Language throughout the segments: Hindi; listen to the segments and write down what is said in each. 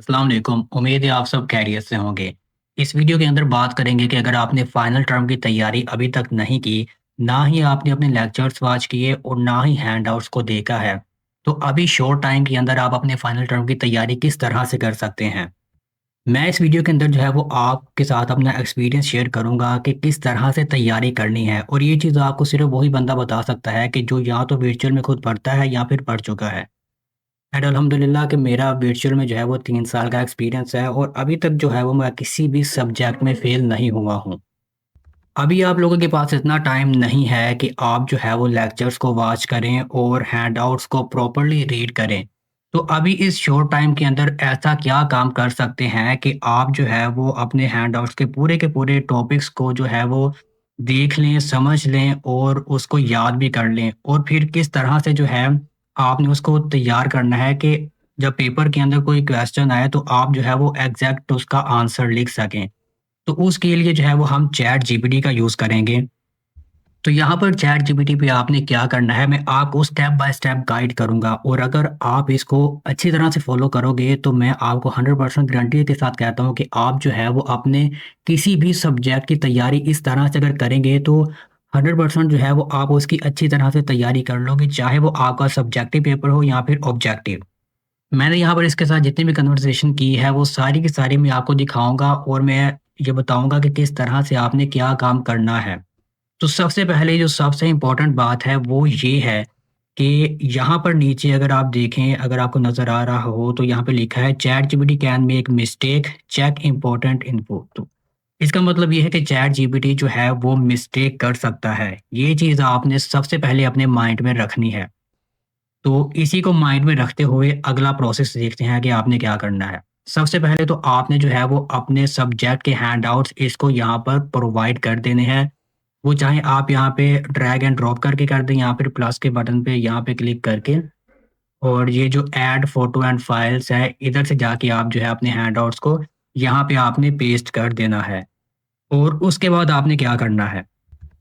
अस्सलाम वालेकुम। उम्मीद है आप सब खैरियत से होंगे। इस वीडियो के अंदर बात करेंगे कि अगर आपने फाइनल टर्म की तैयारी अभी तक नहीं की, ना ही आपने अपने लेक्चर्स वॉच किए और ना ही हैंडआउट्स को देखा है, तो अभी शॉर्ट टाइम के अंदर आप अपने फाइनल टर्म की तैयारी किस तरह से कर सकते हैं। मैं इस वीडियो के अंदर जो है वो आपके साथ अपना एक्सपीरियंस शेयर करूँगा कि किस तरह से तैयारी करनी है, और ये चीज़ आपको सिर्फ़ वही बंदा बता सकता है कि जो या तो वर्चुअल में खुद पढ़ता है या फिर पढ़ चुका है। एंड अल्हम्दुलिल्लाह कि मेरा वर्चुअल में जो है वो 3 साल का एक्सपीरियंस है और अभी तक जो है वो मैं किसी भी सब्जेक्ट में फ़ेल नहीं हुआ हूँ। अभी आप लोगों के पास इतना टाइम नहीं है कि आप जो है वो लेक्चर्स को वॉच करें और हैंडआउट्स को प्रॉपर्ली रीड करें। तो अभी इस शॉर्ट टाइम के अंदर ऐसा क्या काम कर सकते हैं कि आप जो है वो अपने हैंडआउट्स के पूरे टॉपिक्स को जो है वो देख लें, समझ लें और उसको याद भी कर लें, और फिर किस तरह से जो है आपने उसको तैयार करना है कि जब पेपर के अंदर कोई क्वेश्चन आए तो आप जो है वो एग्ज़ैक्ट उसका आंसर लिख सकें। तो उसके लिए जो है वो हम चैट जीपीटी का यूज़ करेंगे। तो यहाँ पर चैट जीपीटी पे आपने क्या करना है, मैं आपको स्टेप बाय स्टेप गाइड करूँगा, और अगर आप इसको अच्छी तरह से फ़ॉलो करोगे तो मैं आपको 100% गारंटी के साथ कहता हूँ कि आप जो है वो अपने किसी भी सब्जेक्ट की तैयारी इस तरह से अगर करेंगे तो 100% जो है वो आप उसकी अच्छी तरह से तैयारी कर लोगे, चाहे वो आपका सब्जेक्टिव पेपर हो या फिर ऑब्जेक्टिव। मैंने यहाँ पर इसके साथ जितनी भी कन्वर्सेशन की है वो सारी की सारी मैं आपको दिखाऊँगा, और मैं ये बताऊँगा कि किस तरह से आपने क्या काम करना है। तो सबसे पहले जो सबसे इम्पोर्टेंट बात है वो ये है कि यहाँ पर नीचे अगर आप देखें, अगर आपको नज़र आ रहा हो तो यहाँ पे लिखा है ChatGPT can make mistake, check important info. तो इसका मतलब ये है कि चैट जीपीटी जो है वो मिस्टेक कर सकता है। ये चीज़ आपने सबसे पहले अपने माइंड में रखनी है। तो इसी को माइंड में रखते हुए अगला प्रोसेस देखते हैं कि आपने क्या करना है। सबसे पहले तो आपने जो है वो अपने सब्जेक्ट के हैंडआउट्स इसको यहाँ पर प्रोवाइड कर देने हैं। वो चाहे आप यहाँ पे ड्रैग एंड ड्रॉप करके कर दें या फिर प्लस के बटन पे यहाँ पे क्लिक करके, और ये जो ऐड फोटो एंड फाइल्स है इधर से जाके आप जो है अपने हैंडआउट्स को यहाँ पे आपने पेस्ट कर देना है। और उसके बाद आपने क्या करना है,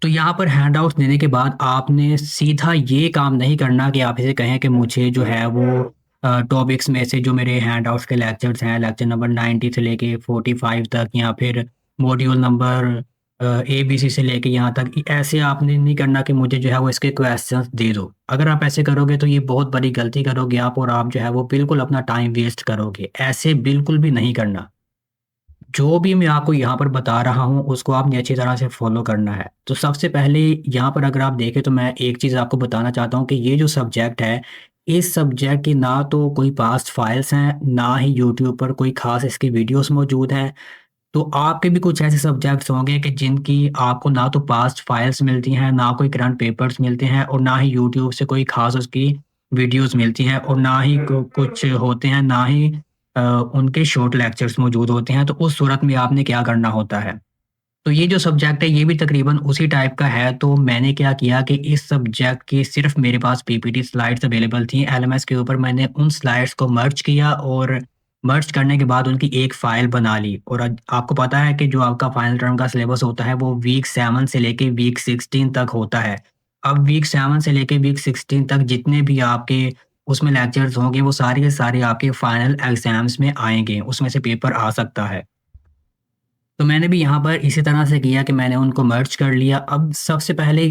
तो यहाँ पर हैंडआउट्स देने के बाद आपने सीधा ये काम नहीं करना कि आप इसे कहें कि मुझे जो है वो टॉपिक्स में से जो मेरे हैंडआउट्स के लेक्चर्स हैं, लेक्चर नंबर 90 से लेके 45 तक, या फिर मॉड्यूल नंबर एबीसी से लेके यहाँ तक, ऐसे आपने नहीं करना कि मुझे जो है वो इसके क्वेश्चंस दे दो। अगर आप ऐसे करोगे तो ये बहुत बड़ी गलती करोगे आप, और आप जो है वो बिल्कुल अपना टाइम वेस्ट करोगे। ऐसे बिल्कुल भी नहीं करना। जो भी मैं आपको यहाँ पर बता रहा हूँ, उसको आपने अच्छी तरह से फ़ॉलो करना है। तो सबसे पहले यहाँ पर अगर आप देखें तो मैं एक चीज़ आपको बताना चाहता हूँ कि ये जो सब्जेक्ट है, इस सब्जेक्ट की ना तो कोई पास्ट फाइल्स हैं, ना ही यूट्यूब पर कोई ख़ास इसकी वीडियोज़ मौजूद हैं। तो आपके भी कुछ ऐसे सब्जेक्ट्स होंगे कि जिनकी आपको ना तो पास्ट फाइल्स मिलती हैं, ना कोई करंट पेपर्स मिलते हैं, और ना ही यूट्यूब से कोई ख़ास उसकी वीडियोज़ मिलती हैं, और ना ही कुछ होते हैं, ना ही उनके शॉर्ट लेक्चर्स मौजूद होते हैं। तो उस सूरत में आपने क्या करना होता है? तो ये जो सब्जेक्ट है ये भी तकरीबन उसी टाइप का है, तो मैंने क्या किया कि इस सब्जेक्ट की सिर्फ़ मेरे पास पीपीटी स्लाइड्स अवेलेबल थी एलएमएस के ऊपर। मैंने उन स्लाइड्स को मर्ज किया, और मर्ज करने के बाद उनकी एक फ़ाइल बना ली। और आपको पता है कि जो आपका फाइनल टर्म का सिलेबस होता है वो वीक 7 से लेके वीक 16 तक होता है। अब वीक 7 से लेके वीक 16 तक जितने भी आपके उसमें लेक्चर्स होंगे वो सारे के सारे आपके फाइनल एग्ज़ाम्स में आएँगे, उसमें से पेपर आ सकता है। तो मैंने भी यहाँ पर इसी तरह से किया कि मैंने उनको मर्ज कर लिया। अब सबसे पहले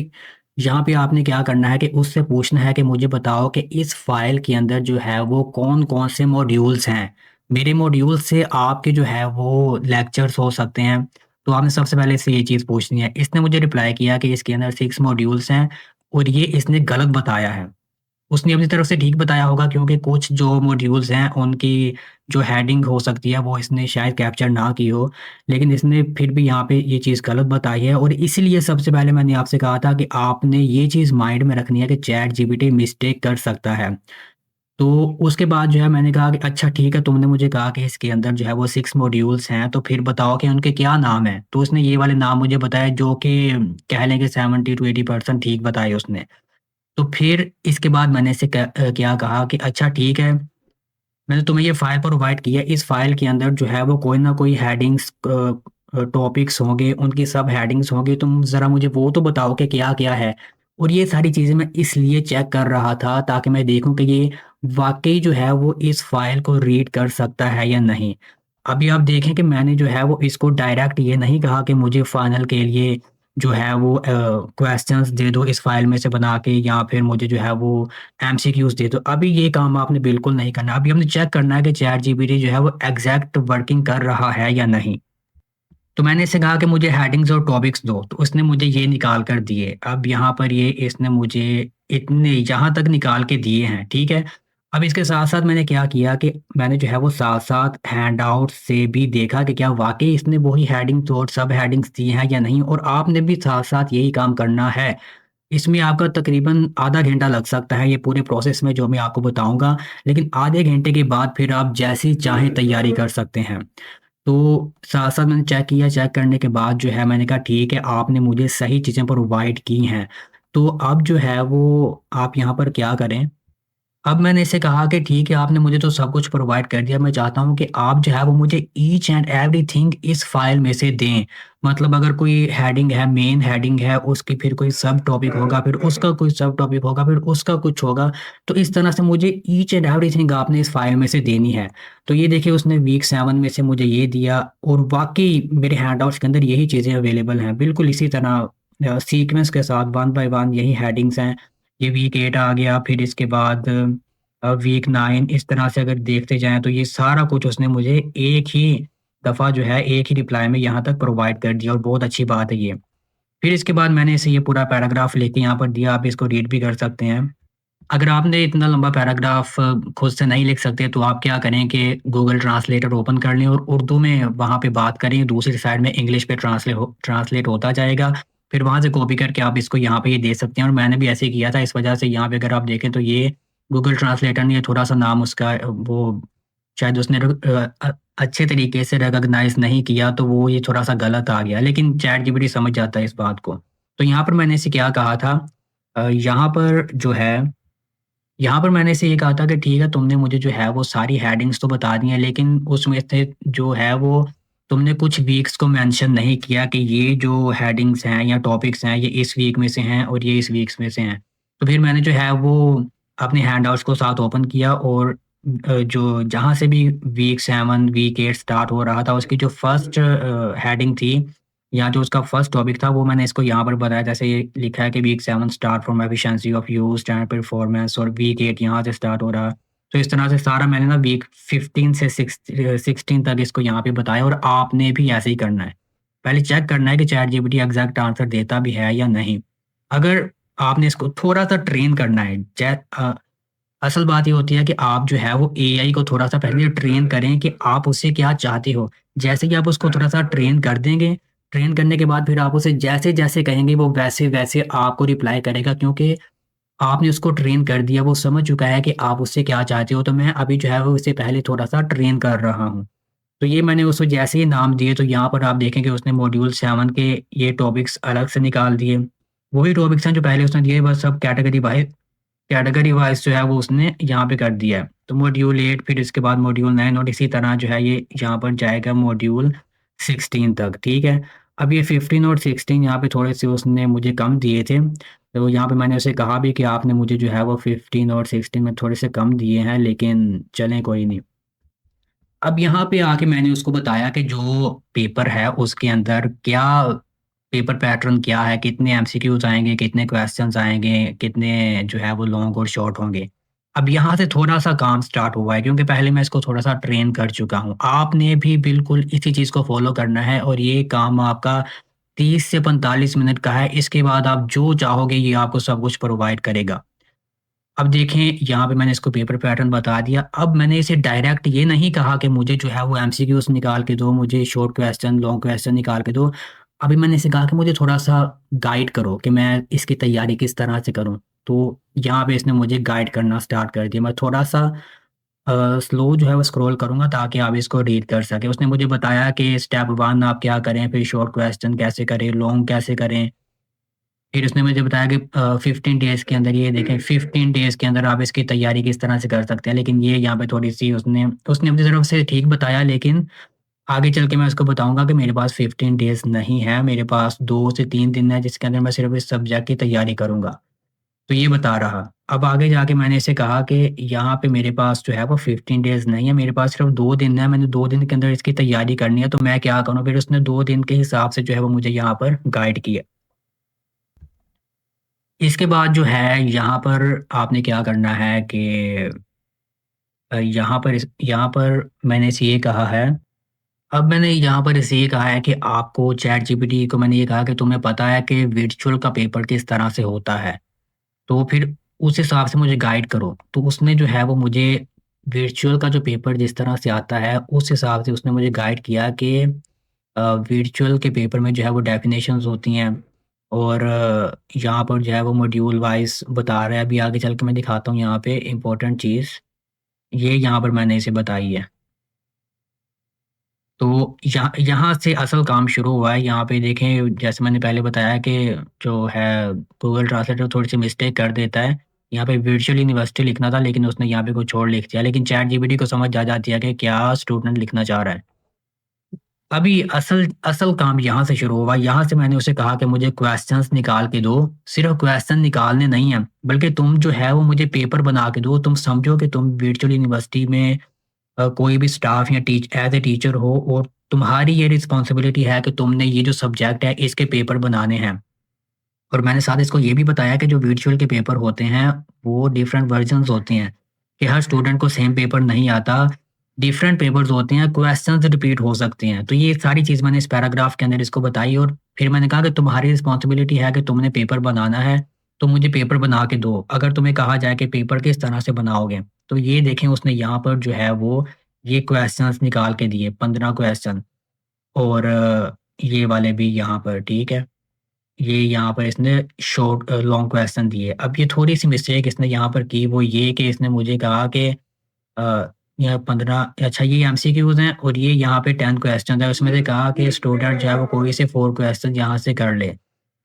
यहाँ पे आपने क्या करना है कि उससे पूछना है कि मुझे बताओ कि इस फ़ाइल के अंदर जो है वो कौन-कौन से मॉड्यूल्स हैं? मेरे मॉड्यूल से आपके जो है वो लेक्चर्स हो सकते हैं। तो आपने सबसे पहले इससे ये चीज़ पूछनी है। इसने मुझे रिप्लाई किया कि इसके अंदर 6 मॉड्यूल्स हैं, और ये इसने गलत बताया है। उसने अपनी तरफ से ठीक बताया होगा, क्योंकि कुछ जो मॉड्यूल्स हैं उनकी जो हेडिंग हो सकती है वो इसने शायद कैप्चर ना की हो, लेकिन इसने फिर भी यहाँ पे ये चीज़ गलत बताई है, और इसीलिए सबसे पहले मैंने आपसे कहा था कि आपने ये चीज़ माइंड में रखनी है कि चैट जीपीटी मिस्टेक कर सकता है। तो उसके बाद जो है मैंने कहा कि अच्छा ठीक है, तुमने मुझे कहा कि इसके अंदर जो है वो 6 मॉड्यूल्स हैं, तो फिर बताओ कि उनके क्या नाम हैं? तो उसने ये वाले नाम मुझे बताए जो कि कह लें कि 70 टू 80% ठीक बताए उसने। तो फिर इसके बाद मैंने इसे क्या कहा कि अच्छा ठीक है, मैंने तुम्हें ये फ़ाइल प्रोवाइड की है, इस फ़ाइल के अंदर जो है वो कोई ना कोई हेडिंग्स टॉपिक्स होंगे, उनकी सब हेडिंग्स होंगी, तुम ज़रा मुझे वो तो बताओ कि क्या-क्या है? और ये सारी चीज़ें मैं इसलिए चेक कर रहा था ताकि मैं देखूँ कि ये वाक़ई जो है वो इस फ़ाइल को रीड कर सकता है या नहीं। अभी आप देखें कि मैंने जो है वो इसको डायरेक्ट ये नहीं कहा कि मुझे फाइनल के लिए जो है वो क्वेश्चंस दे दो इस फ़ाइल में से बना के, या फिर मुझे जो है वो एमसीक्यूज़ दे दो। अभी ये काम आपने बिल्कुल नहीं करना। अभी हमने चेक करना है कि चैट जीपीटी जो है वो एग्ज़ैक्ट वर्किंग कर रहा है या नहीं। तो मैंने इससे कहा कि मुझे हेडिंग्स और टॉपिक्स दो, तो उसने मुझे ये निकाल कर दिए। अब यहाँ पर ये इसने मुझे इतने यहाँ तक निकाल के दिए हैं, ठीक है? अब इसके साथ-साथ मैंने क्या किया कि मैंने जो है वो साथ-साथ हैंडआउट से भी देखा कि क्या वाक़ई इसने वही हेडिंग्स और सब हेडिंग्स दी हैं या नहीं, और आपने भी साथ-साथ यही काम करना है। इसमें आपका तकरीबन आधा घंटा लग सकता है ये पूरे प्रोसेस में जो मैं आपको बताऊँगा, लेकिन आधे घंटे के बाद फिर आप जैसी चाहें तैयारी कर सकते हैं। तो साथ-साथ मैंने चेक किया, चेक करने के बाद जो है मैंने कहा ठीक है, आपने मुझे सही चीज़ें प्रोवाइड की हैं। तो अब जो है वो आप यहाँ पर क्या करें, अब मैंने इससे कहा कि ठीक है, आपने मुझे तो सब कुछ प्रोवाइड कर दिया, मैं चाहता हूँ कि आप जो है वो मुझे ईच एंड एवरीथिंग इस फ़ाइल में से दें। मतलब अगर कोई हेडिंग है, मेन हेडिंग है, उसकी फिर कोई सब टॉपिक होगा, फिर उसका कोई सब टॉपिक होगा, फिर उसका कुछ होगा। तो इस तरह से मुझे ईच एंड एवरीथिंग आपने इस फ़ाइल में से देनी है। तो ये देखिए उसने वीक 7 में से मुझे ये दिया, और वाक़ई मेरे हैंडआउट्स के अंदर यही चीज़ें अवेलेबल हैं। बिल्कुल इसी तरह सीक्वेंस के साथ 1 बाय 1 यही हेडिंग्स हैं। ये वीक 8 आ गया, फिर इसके बाद वीक 9, इस तरह से अगर देखते जाएँ तो ये सारा कुछ उसने मुझे एक ही दफ़ा जो है, एक ही रिप्लाई में यहाँ तक प्रोवाइड कर दिया, और बहुत अच्छी बात है ये। फिर इसके बाद मैंने इसे ये पूरा पैराग्राफ लेके यहाँ पर दिया, आप इसको रीड भी कर सकते हैं। अगर आपने इतना लंबा पैराग्राफ खुद से नहीं लिख सकते, तो आप क्या करें कि गूगल ट्रांसलेटर ओपन कर लें और उर्दू में वहाँ पे बात करें, दूसरी साइड में इंग्लिश पे ट्रांसलेट होता जाएगा। फिर वहाँ से कॉपी करके आप इसको यहाँ पे ये दे सकते हैं, और मैंने भी ऐसे ही किया था। इस वजह से यहाँ पे अगर आप देखें तो ये गूगल ट्रांसलेटर ने थोड़ा-सा नाम उसका वो शायद उसने अच्छे तरीके से रिकॉग्नाइज़ नहीं किया, तो वो ये थोड़ा-सा गलत आ गया। लेकिन चैट जीपीटी समझ जाता है इस बात को। तो यहाँ पर मैंने इसे क्या कहा था, यहाँ पर जो है, यहाँ पर मैंने इसे ये कहा था कि ठीक है, तुमने मुझे जो है वो सारी हेडिंग्स तो बता दी हैं, लेकिन उसमें से जो है वो तुमने कुछ वीक्स को मेंशन नहीं किया कि ये जो हेडिंग्स हैं या टॉपिक्स हैं, ये इस वीक में से हैं और ये इस वीक्स में से हैं। तो फिर मैंने जो है वो अपने हैंडआउट्स को साथ ओपन किया, और जो जहाँ से भी वीक 7, वीक 8 स्टार्ट हो रहा था, उसकी जो फर्स्ट हेडिंग थी, या जो उसका फर्स्ट टॉपिक था, वो मैंने इसको यहाँ पर बताया। जैसे ये लिखा है कि week 7 start from efficiency of used and performance, और वीक 8 यहाँ से स्टार्ट हो रहा है। तो इस तरह से सारा मैंने ना वीक 15 से 16 तक इसको यहाँ पे बताया, और आपने भी ऐसे ही करना है। पहले चेक करना है कि चैट जीपीटी एग्ज़ैक्ट आंसर देता भी है या नहीं। अगर आपने इसको थोड़ा-सा ट्रेन करना है, असल बात ये होती है कि आप जो है वो एआई को थोड़ा-सा पहले ट्रेन करें कि आप उससे क्या चाहते हो। जैसे ही आप उसको थोड़ा-सा ट्रेन कर देंगे, ट्रेन करने के बाद फिर आप उसे जैसे-जैसे कहेंगे वो वैसे-वैसे आपको रिप्लाई करेगा, क्योंकि आपने उसको ट्रेन कर दिया, वो समझ चुका है कि आप उससे क्या चाहते हो। तो मैं अभी जो है वो इससे पहले थोड़ा-सा ट्रेन कर रहा हूँ। तो ये मैंने उसको जैसे ही नाम दिए, तो यहाँ पर आप देखेंगे उसने मॉड्यूल 7 के ये टॉपिक्स अलग से निकाल दिए। वही टॉपिक्स हैं जो पहले उसने दिए, बस अब कैटेगरी वाइज़ जो है वो उसने यहाँ पे कर दिया है। तो मॉड्यूल 8, फिर इसके बाद मॉड्यूल 9, और इसी तरह जो है ये यहाँ पर जाएगा मॉड्यूल 16 तक, ठीक है? अब ये 15 और 16 यहाँ पे थोड़े-से उसने मुझे कम दिए थे। तो यहाँ पे मैंने उसे कहा भी कि आपने मुझे जो है वो 15 और 16 में थोड़े से कम दिए हैं, लेकिन चलें कोई नहीं। अब यहाँ पे आके मैंने उसको बताया कि जो पेपर है उसके अंदर क्या पेपर पैटर्न क्या है, कितने एमसीक्यूज़ आएँगे, कितने क्वेश्चन्स आएँगे, कितने जो है वो लॉन्ग और शॉर्ट होंगे। अब यहाँ से थोड़ा-सा काम स्टार्ट हुआ है, क्योंकि पहले मैं इसको थोड़ा-सा ट्रेन कर चुका हूँ। आपने भी बिल्कुल इसी चीज़ को फ़ॉलो करना है, और ये काम आपका 30 से 45 मिनट का है। इसके बाद आप जो चाहोगे ये आपको सब कुछ प्रोवाइड करेगा। अब देखें, यहाँ पे मैंने इसको पेपर पैटर्न बता दिया। अब मैंने इसे डायरेक्ट ये नहीं कहा कि मुझे जो है वो एमसीक्यूज़ निकाल के दो, मुझे शॉर्ट क्वेश्चन, लॉन्ग क्वेश्चन निकाल के दो। अभी मैंने इसे कहा कि मुझे थोड़ा-सा गाइड करो कि मैं इसकी तैयारी किस तरह से करूँ। तो यहाँ पे इसने मुझे गाइड करना स्टार्ट कर दिया। मैं थोड़ा-सा स्लो जो है वो स्क्रॉल करूँगा ताकि आप इसको रीड कर सकें। उसने मुझे बताया कि स्टेप 1 आप क्या करें, फिर शॉर्ट क्वेश्चन कैसे करें, लॉन्ग कैसे करें। फिर उसने मुझे बताया कि 15 डेज़ के अंदर, ये देखें 15 डेज़ के अंदर आप इसकी तैयारी किस तरह से कर सकते हैं। लेकिन ये यहाँ पे थोड़ी-सी उसने उसने अपनी तरफ से ठीक बताया, लेकिन आगे चल के मैं उसको बताऊँगा कि मेरे पास 15 डेज़ नहीं है, मेरे पास 2 से 3 दिन है जिसके अंदर मैं सिर्फ़ इस सब्जेक्ट की तैयारी करूँगा। तो ये बता रहा। अब आगे जाके मैंने इसे कहा कि यहाँ पे मेरे पास जो है वो 15 डेज़ नहीं है, मेरे पास सिर्फ़ 2 दिन है, मैंने 2 दिन के अंदर इसकी तैयारी करनी है, तो मैं क्या करूँ? फिर उसने 2 दिन के हिसाब से जो है वो मुझे यहाँ पर गाइड किया। इसके बाद जो है यहाँ पर आपने क्या करना है कि यहाँ पर मैंने इसे ये कहा है, अब मैंने यहाँ पर इसे ये कहा है कि आपको चैट जीपीटी को मैंने ये कहा कि तुम्हें पता है कि वर्चुअल का पेपर किस तरह से होता है, तो फिर उस हिसाब से मुझे गाइड करो। तो उसने जो है वो मुझे वर्चुअल का जो पेपर जिस तरह से आता है, उस हिसाब से उसने मुझे गाइड किया कि वर्चुअल के पेपर में जो है वो डेफ़िनेशंस होती हैं और यहाँ पर जो है वो मॉड्यूल वाइज़ बता रहा है। अभी आगे चल के मैं दिखाता हूँ यहाँ पे इम्पोर्टेंट चीज़, ये यहाँ पर मैंने इसे बताई है। तो यहाँ यहाँ से असल काम शुरू हुआ है। यहाँ पे देखें जैसे मैंने पहले बताया कि जो है गूगल ट्रांसलेटर थोड़ी-सी मिस्टेक कर देता है। यहाँ पे वर्चुअल यूनिवर्सिटी लिखना था लेकिन उसने यहाँ पे कुछ और लिख दिया। लेकिन चैट जीपीटी को समझ आ जाती है कि क्या स्टूडेंट लिखना चाह रहा है। अभी असल असल काम यहाँ से शुरू हुआ। यहाँ से मैंने उसे कहा कि मुझे क्वेश्चंस निकाल के दो। सिर्फ़ क्वेश्चन निकालने नहीं हैं, बल्कि तुम जो है वो मुझे पेपर बना के दो। तुम समझो कि तुम वर्चुअल यूनिवर्सिटी में कोई भी स्टाफ या एज़ अ टीचर हो और तुम्हारी ये रिस्पॉन्सिबिलिटी है कि तुमने ये जो सब्जेक्ट है इसके पेपर बनाने हैं। और मैंने साथ इसको ये भी बताया कि जो वर्चुअल के पेपर होते हैं वो डिफरेंट वर्जन्स होते हैं, कि हर स्टूडेंट को सेम पेपर नहीं आता, डिफरेंट पेपर्स होते हैं, क्वेश्चंस रिपीट हो सकते हैं। तो ये सारी चीज़ मैंने इस पैराग्राफ के अंदर इसको बताई और फिर मैंने कहा कि तुम्हारी रिस्पॉन्सिबिलिटी है कि तुमने पेपर बनाना है, तो मुझे पेपर बना के दो। अगर तुम्हें कहा जाए कि पेपर किस तरह से बनाओगे? तो ये देखें उसने यहाँ पर जो है वो ये क्वेश्चंस निकाल के दिए 15 क्वेश्चन और ये वाले भी यहाँ पर, ठीक है? ये यहाँ पर इसने लॉन्ग क्वेश्चन दिए। अब ये थोड़ी-सी मिस्टेक इसने यहाँ पर की वो ये कि इसने मुझे कहा कि यहाँ 15 अच्छा ये एमसीक्यूज़ हैं और ये यहाँ पे 10 क्वेश्चन है। उसमें से कहा कि स्टूडेंट जो है वो कोई से 4 क्वेश्चन यहाँ से कर ले।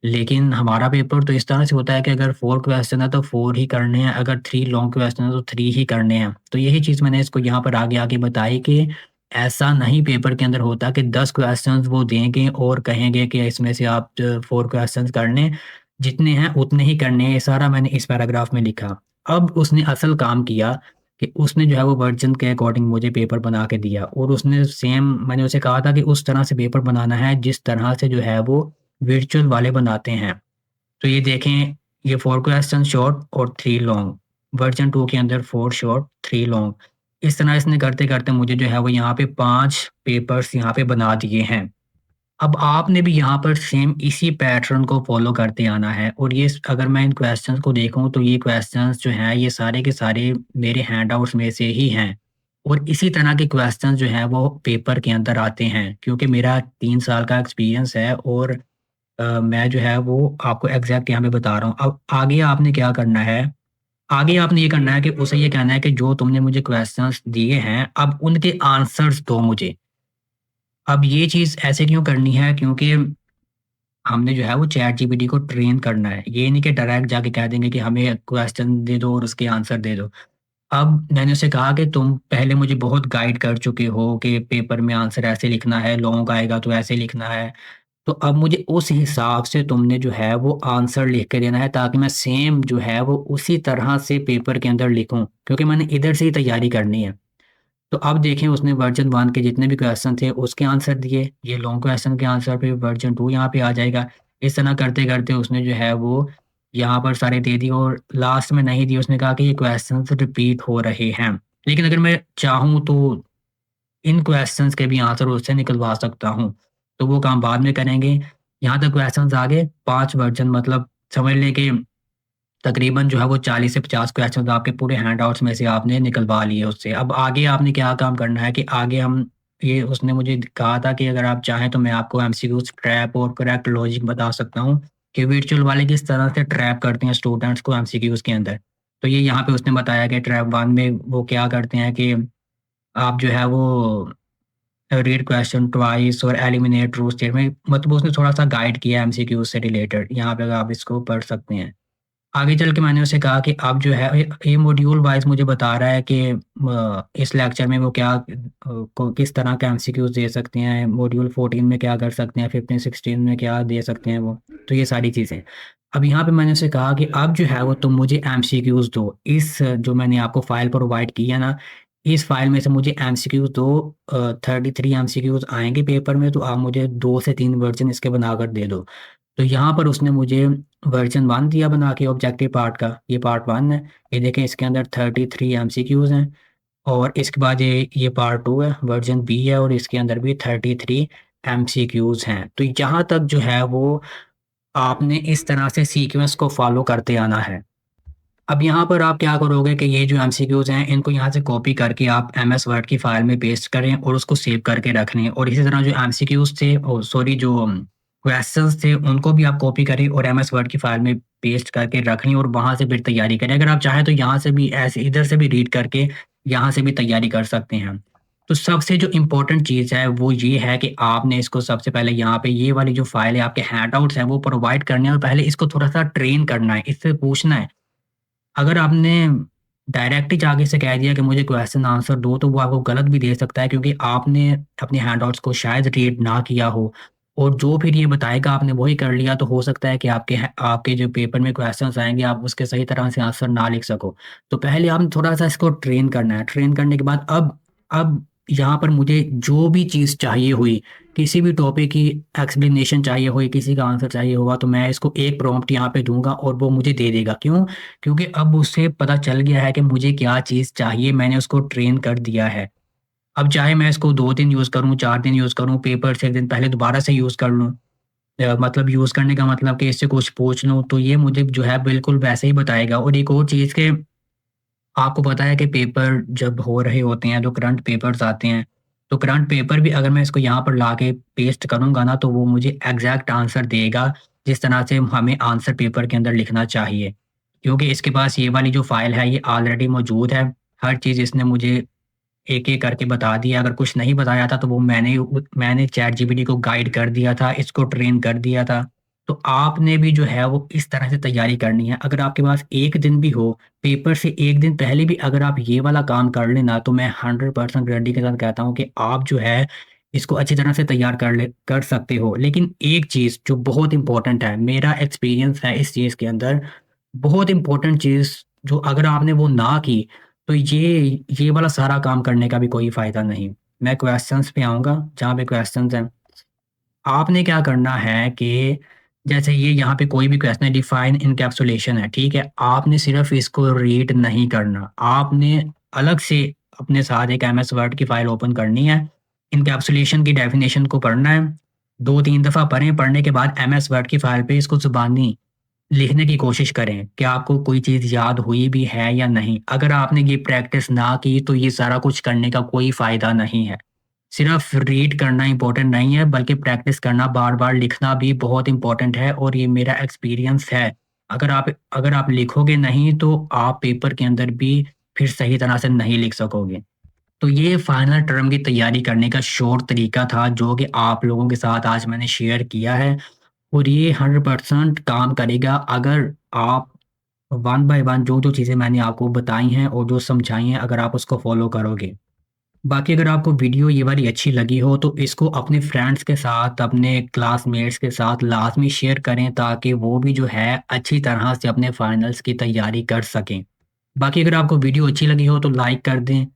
लेकिन हमारा पेपर तो इस तरह से होता है कि अगर 4 क्वेश्चन है तो 4 ही करने हैं, अगर 3 लॉन्ग क्वेश्चन है तो 3 ही करने हैं। तो यही चीज़ मैंने इसको यहाँ पर आगे-आगे बताई कि ऐसा नहीं पेपर के अंदर होता कि 10 क्वेश्चंस वो देंगे और कहेंगे कि इसमें से आप 4 क्वेश्चंस कर लें, जितने हैं उतने ही करने हैं। ये सारा मैंने इस पैराग्राफ में लिखा। अब उसने असल काम किया कि उसने जो है वो वर्जन के अकॉर्डिंग मुझे पेपर बना के दिया और उसने सेम मैंने उसे कहा था कि उस तरह से पेपर बनाना है जिस तरह से जो है वो वर्चुअल वाले बनाते हैं। तो ये देखें ये 4 क्वेश्चन शॉर्ट और 3 लॉन्ग, वर्ज़न 2 के अंदर 4 शॉर्ट 3 लॉन्ग। इस तरह इसने करते-करते मुझे जो है वो यहाँ पे 5 पेपर्स यहाँ पे बना दिए हैं। अब आपने भी यहाँ पर सेम इसी पैटर्न को फ़ॉलो करते आना है और ये अगर मैं इन क्वेश्चंस को देखूँ तो ये क्वेश्चंस जो हैं ये सारे के सारे मेरे हैंडआउट्स में से ही हैं। और इसी तरह के क्वेश्चंस जो हैं वो पेपर के अंदर आते हैं क्योंकि मेरा 3 साल का एक्सपीरियंस है और मैं जो है वो आपको एग्ज़ैक्ट यहाँ पे बता रहा हूँ। अब आगे आपने क्या करना है, आगे आपने ये करना है कि उसे ये कहना है कि जो तुमने मुझे क्वेश्चंस दिए हैं, अब उनके आंसर्स दो मुझे। अब ये चीज़ ऐसे क्यों करनी है क्योंकि हमने जो है वो चैट जीपीटी को ट्रेन करना है। ये नहीं कि डायरेक्ट जाके कह देंगे कि हमें क्वेश्चन दे दो और उसके आंसर दे दो। अब मैंने उसे कहा कि तुम पहले मुझे बहुत गाइड कर चुके हो कि पेपर में आंसर ऐसे लिखना है, लॉन्ग आएगा तो ऐसे लिखना है। तो अब मुझे उस हिसाब से तुमने जो है वो आंसर लिख के देना है ताकि मैं सेम जो है वो उसी तरह से पेपर के अंदर लिखूँ, क्योंकि मैंने इधर से ही तैयारी करनी है। तो अब देखें उसने वर्ज़न 1 के जितने भी क्वेश्चन थे उसके आंसर दिए, ये लॉन्ग क्वेश्चन के आंसर पे वर्ज़न 2 यहाँ पे आ जाएगा। इस तरह करते-करते उसने जो है वो यहाँ पर सारे दे दिए और लास्ट में नहीं दिए, उसने कहा कि ये क्वेश्चन्स रिपीट हो रहे हैं। लेकिन अगर मैं चाहूँ तो इन क्वेश्चंस के भी आंसर उससे निकलवा सकता हूँ, तो वो काम बाद में करेंगे। यहाँ तक क्वेश्चंस आ गए, 5 वर्ज़न मतलब समझ लें कि तकरीबन जो है वो 40 से 50 क्वेश्चंस आपके पूरे हैंडआउट्स में से आपने निकलवा लिए उससे। अब आगे आपने क्या काम करना है कि आगे हम ये उसने मुझे कहा था कि अगर आप चाहें तो मैं आपको एमसीक्यूज़ ट्रैप और करेक्ट लॉजिक बता सकता हूँ कि वर्चुअल वाले किस तरह से ट्रैप करते हैं स्टूडेंट्स को एमसीक्यूज़ के अंदर। तो ये यहाँ पे उसने बताया कि ट्रैप 1 में वो क्या करते हैं कि आप जो है वो रीड क्वेश्चन ट्वाइस और एलिमिनेट ट्रू स्टेटमेंट मतलब उसने थोड़ा-सा गाइड किया है एमसीक्यू से रिलेटेड, यहाँ पे आप इसको पढ़ सकते हैं। आगे चल के मैंने उसे कहा कि अब जो है ये मॉड्यूल वाइज़ मुझे बता रहा है कि इस लेक्चर में वो क्या को किस तरह के एमसीक्यूज़ दे सकते हैं, मॉड्यूल 14 में क्या कर सकते हैं, 15-16 में क्या दे सकते हैं वो, तो ये सारी चीज़ें। अब यहाँ पे मैंने उसे कहा कि अब जो है वो तुम मुझे एमसीक्यूज़ दो। इस जो मैंने आपको फ़ाइल प्रोवाइड की है ना, इस फ़ाइल में से मुझे एमसीक्यूज़ दो। 33 एमसीक्यूज़ आएँगे पेपर में, तो आप मुझे 2 से 3 वर्ज़न इसके बनाकर दे दो। तो यहाँ पर उसने मुझे वर्ज़न 1 दिया बना के ऑब्जेक्टिव पार्ट का, ये पार्ट 1 है। ये देखें इसके अंदर 33 एमसीक्यूज़ हैं और इसके बाद ये पार्ट 2 है, वर्ज़न बी है और इसके अंदर भी 33 एमसीक्यूज़ हैं। तो यहाँ तक जो है वो आपने इस तरह से सीक्वेंस को फ़ॉलो करते आना है। अब यहाँ पर आप क्या करोगे कि ये जो एमसीक्यूज़ हैं, इनको यहाँ से कॉपी करके आप एमएस वर्ड की फ़ाइल में पेस्ट करें और उसको सेव करके रख लें और इसी तरह जो एमसीक्यूज़ थे सॉरी जो क्वेश्चंस थे, उनको भी आप कॉपी करें और एमएस वर्ड की फ़ाइल में पेस्ट करके रख लें और वहाँ से फिर तैयारी करें। अगर आप चाहें तो यहाँ से भी ऐसे इधर से भी रीड करके यहाँ से भी तैयारी कर सकते हैं। तो सबसे जो इम्पोर्टेंट चीज़ है वो ये है कि आपने इसको सबसे पहले यहाँ पे ये वाली जो फ़ाइल है, आपके हैंडआउट्स हैं वो प्रोवाइड करने हैं और पहले इसको थोड़ा-सा ट्रेन करना है, इससे पूछना है। अगर आपने डायरेक्ट ही जाके से कह दिया कि मुझे क्वेश्चन आंसर दो, तो वो आपको गलत भी दे सकता है क्योंकि आपने अपने हैंडआउट्स को शायद रीड ना किया हो और जो फिर ये बताएगा आपने वही कर लिया, तो हो सकता है कि आपके जो पेपर में क्वेश्चंस आएँगे, आप उसके सही तरह से आंसर ना लिख सको। तो पहले आपने थोड़ा-सा इसको ट्रेन करना है, ट्रेन करने के बाद अब यहाँ पर मुझे जो भी चीज़ चाहिए हुई, किसी भी टॉपिक की एक्सप्लेनेशन चाहिए हुई, किसी का आंसर चाहिए होगा, तो मैं इसको एक प्रॉम्प्ट यहाँ पे दूँगा और वो मुझे दे देगा। क्यों? क्योंकि अब उसे पता चल गया है कि मुझे क्या चीज़ चाहिए, मैंने उसको ट्रेन कर दिया है। अब चाहे मैं इसको 2 दिन यूज़ करूँ, 4 दिन यूज़ करूँ, पेपर से 1 दिन पहले दोबारा से यूज़ कर लूँ। मतलब यूज़ करने का मतलब कि इससे कुछ पूछ लूँ, तो ये मुझे जो है बिल्कुल वैसे ही बताएगा। और एक और चीज़ कि आपको पता है कि पेपर जब हो रहे होते हैं, जो करंट पेपर्स आते हैं, तो करंट पेपर भी अगर मैं इसको यहाँ पर लाके पेस्ट करूँगा ना, तो वो मुझे एग्ज़ैक्ट आंसर देगा, जिस तरह से हमें आंसर पेपर के अंदर लिखना चाहिए। क्योंकि इसके पास ये वाली जो फ़ाइल है, ये ऑलरेडी मौजूद है। हर चीज़ इसने मुझे एक-एक करके बता दिया। अगर कुछ नहीं बताया था, तो वो मैंने चैटजीपीटी को गाइड कर दिया था, इसको ट्रेन कर दिया था। तो आपने भी जो है वो इस तरह से तैयारी करनी है। अगर आपके पास 1 दिन भी हो, पेपर से 1 दिन पहले भी अगर आप ये वाला काम कर लें ना, तो मैं 100% गारंटी के साथ कहता हूँ कि आप जो है, इसको अच्छी तरह से तैयार कर सकते हो। लेकिन एक चीज़ जो बहुत इम्पोर्टेंट है, मेरा एक्सपीरियंस है इस चीज़ के अंदर, बहुत इम्पोर्टेंट चीज़ जो अगर आपने वो ना की, तो ये वाला सारा काम करने का भी कोई फ़ायदा नहीं। मैं क्वेश्चंस पे आऊँगा, जहाँ पे क्वेश्चंस हैं। आपने क्या करना है कि जैसे ये यहाँ पे कोई भी क्वेश्चन है, डिफाइन एनकैप्सुलेशन है, ठीक है? आपने सिर्फ़ इसको रीड नहीं करना, आपने अलग से अपने साथ एक एमएस वर्ड की फ़ाइल ओपन करनी है, एनकैप्सुलेशन की डेफिनिशन को पढ़ना है, 2-3 दफ़ा पढ़ें, पढ़ने के बाद एमएस वर्ड की फ़ाइल पे इसको ज़ुबानी लिखने की कोशिश करें कि आपको कोई चीज़ याद हुई भी है या नहीं। अगर आपने ये प्रैक्टिस ना की, तो ये सारा कुछ करने का कोई फ़ायदा नहीं है। सिर्फ़ रीड करना इम्पोर्टेंट नहीं है, बल्कि प्रैक्टिस करना, बार-बार लिखना भी बहुत इम्पोर्टेंट है और ये मेरा एक्सपीरियंस है। अगर आप लिखोगे नहीं, तो आप पेपर के अंदर भी फिर सही तरह से नहीं लिख सकोगे। तो ये फाइनल टर्म की तैयारी करने का शॉर्ट तरीका था, जो कि आप लोगों के साथ आज मैंने शेयर किया है और ये 100% काम करेगा अगर आप वन बाय वन जो-जो चीज़ें मैंने आपको बताई हैं और जो समझाई हैं, अगर आप उसको फ़ॉलो करोगे। बाकी अगर आपको वीडियो ये वाली अच्छी लगी हो, तो इसको अपने फ्रेंड्स के साथ, अपने क्लासमेट्स के साथ लाज़मी शेयर करें ताकि वो भी जो है अच्छी तरह से अपने फाइनल्स की तैयारी कर सकें। बाकी अगर आपको वीडियो अच्छी लगी हो तो लाइक कर दें,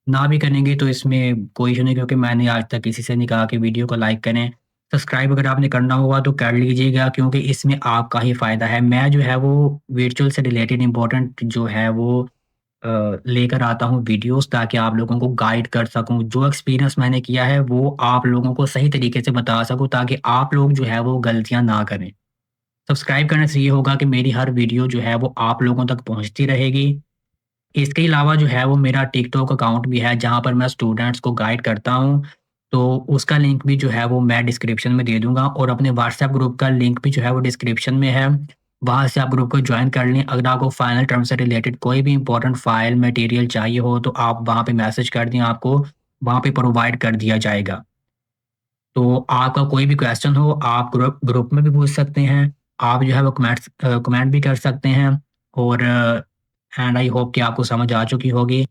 ना भी करेंगे तो इसमें कोई इश्यू नहीं क्योंकि मैंने आज तक किसी से नहीं कहा कि वीडियो को लाइक करें। सब्सक्राइब अगर आपने करना होगा तो कर लीजिएगा क्योंकि इसमें आपका ही फ़ायदा है। मैं जो है वो वर्चुअल से रिलेटेड इम्पोर्टेंट जो है वो लेकर आता हूँ वीडियोज़ ताकि आप लोगों को गाइड कर सकूँ। जो एक्सपीरियंस मैंने किया है वो आप लोगों को सही तरीके से बता सकूँ ताकि आप लोग जो है वो गलतियाँ ना करें। सब्सक्राइब करने से ये होगा कि मेरी हर वीडियो जो है वो आप लोगों तक पहुँचती रहेगी। इसके अलावा जो है वो मेरा टिकटॉक अकाउंट भी है जहाँ पर मैं स्टूडेंट्स को गाइड करता हूँ। तो उसका लिंक भी जो है वो मैं डिस्क्रिप्शन में दे दूँगा और अपने व्हाट्सएप ग्रुप का लिंक भी जो है वो डिस्क्रिप्शन में है। वहाँ से आप ग्रुप को जॉइन कर लें। अगर आपको फाइनल टर्म से रिलेटेड कोई भी इम्पोर्टेंट फाइल मटेरियल चाहिए हो तो आप वहाँ पे मैसेज कर दें, आपको वहाँ पे प्रोवाइड कर दिया जाएगा। तो आपका कोई भी क्वेश्चन हो आप ग्रुप ग्रुप में भी पूछ सकते हैं। आप जो है वो कमेंट भी कर सकते हैं और एंड आई होप कि आपको समझ आ चुकी होगी।